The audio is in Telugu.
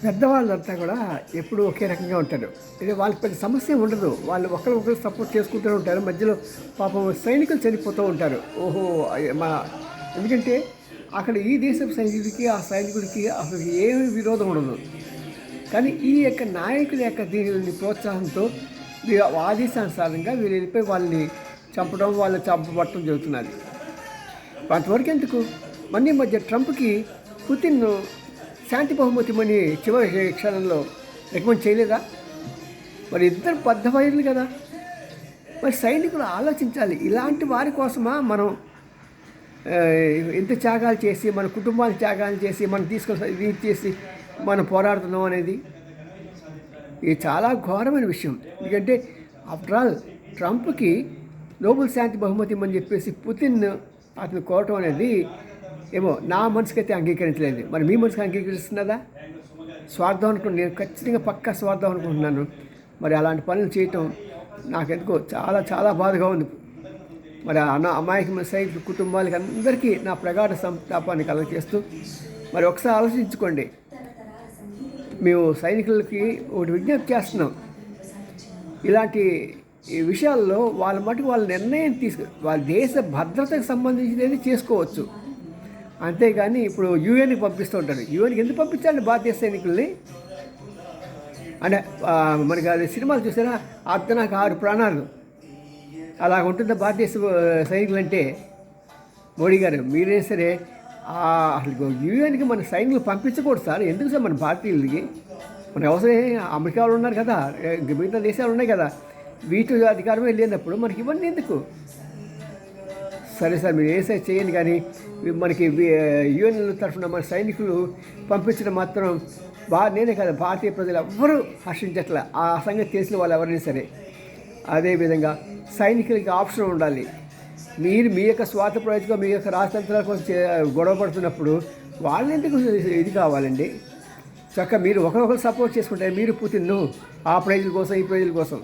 పెద్దవాళ్ళంతా కూడా ఎప్పుడూ ఒకే రకంగా ఉంటారు. ఇది వాళ్ళకి పెద్ద సమస్య ఉండదు. వాళ్ళు ఒకరు సపోర్ట్ చేసుకుంటూ ఉంటారు. మధ్యలో పాపం సైనికులు చనిపోతూ ఉంటారు. ఓహో! ఎందుకంటే అక్కడ ఈ దేశపు సైనికుడికి, ఆ సైనికుడికి అసలు ఏమి విరోధం ఉండదు. కానీ ఈ యొక్క నాయకుల యొక్క దీని ప్రోత్సాహంతో ఆదేశానుసారంగా వీళ్ళు వెళ్ళిపోయి వాళ్ళని చంపడం, వాళ్ళని చంపబట్టడం జరుగుతున్నది. అంతవరకు ఎందుకు? మొన్న మధ్య ట్రంప్కి పుతిన్ శాంతి బహుమతిమని చివరి క్షణంలో రికమెండ్ చేయలేదా? మరి ఇద్దరు బద్ధవైరులు కదా. మరి సైనికులు ఆలోచించాలి. ఇలాంటి వారి కోసమా మనం ఇంత త్యాగాలు చేసి, మన కుటుంబాన్ని త్యాగాలు చేసి, మనం తీసుకొని ఇది చేసి మనం పోరాడుతున్నాం అనేది ఇది చాలా ఘోరమైన విషయం. ఎందుకంటే ఆఫ్టర్ ఆల్ ట్రంప్కి నోబెల్ శాంతి బహుమతి అని చెప్పేసి పుతిన్ అతను కోరటం అనేది ఏమో నా మనసుకైతే అంగీకరించలేదు. మరి మీ మనసుకి అంగీకరిస్తున్నదా? స్వార్థం అనుకుంటున్నాను. నేను ఖచ్చితంగా పక్కా స్వార్థం అనుకుంటున్నాను. మరి అలాంటి పనులు చేయటం నాకెందుకో చాలా చాలా బాధగా ఉంది. మరి అమాయకమైన సైనికుల కుటుంబాలకి అందరికీ నా ప్రగాఢ సంతాపాన్ని కలగజేస్తూ మరి ఒకసారి ఆలోచించుకోండి. మేము సైనికులకి ఒకటి విజ్ఞప్తి చేస్తున్నాం. ఇలాంటి విషయాల్లో వాళ్ళ మటుకు వాళ్ళ నిర్ణయం వాళ్ళ దేశ భద్రతకు సంబంధించినది చేసుకోవచ్చు. అంతేగాని ఇప్పుడు యూఎన్కి పంపిస్తూ ఉంటారు. యూఎన్కి ఎందుకు పంపించాలి భారతీయ సైనికుల్ని? అంటే మనకి అది సినిమాలు చూసారా, నాకు 6 ప్రాణాలు అలా ఉంటుందా భారతీయ సైనికులు అంటే? మోడీ గారు మీరే సరే అసలు యూఎన్కి మన సైనికులు పంపించకూడదు సార్. ఎందుకు సార్ మన భారతీయులకి? మన అవసరం అమెరికా వాళ్ళు ఉన్నారు కదా, మిగతా దేశాలు ఉన్నాయి కదా, వీటి అధికారమే లేనప్పుడు మనకి ఇవన్నీ ఎందుకు? సరే సార్ మీరు ఏ సైజ్ చేయండి, కానీ మనకి యూఎన్ తరఫున మన సైనికులు పంపించడం మాత్రం నేనే కదా, భారతీయ ప్రజలు ఎవ్వరూ హర్షించట్లే. ఆ సంగతి తెలిసిన వాళ్ళు ఎవరైనా సరే. అదేవిధంగా సైనికులకి ఆప్షన్ ఉండాలి. మీరు మీ యొక్క స్వార్థ ప్రయోజనం, మీ యొక్క రాష్ట్రాంతరాల కోసం గొడవ పడుతున్నప్పుడు వాళ్ళని ఎందుకు ఇది కావాలండి? చక్కగా మీరు ఒకరొకరు సపోర్ట్ చేసుకుంటే మీరు పుతిన్ను ఆ ప్రైజుల కోసం, ఈ ప్రైజుల కోసం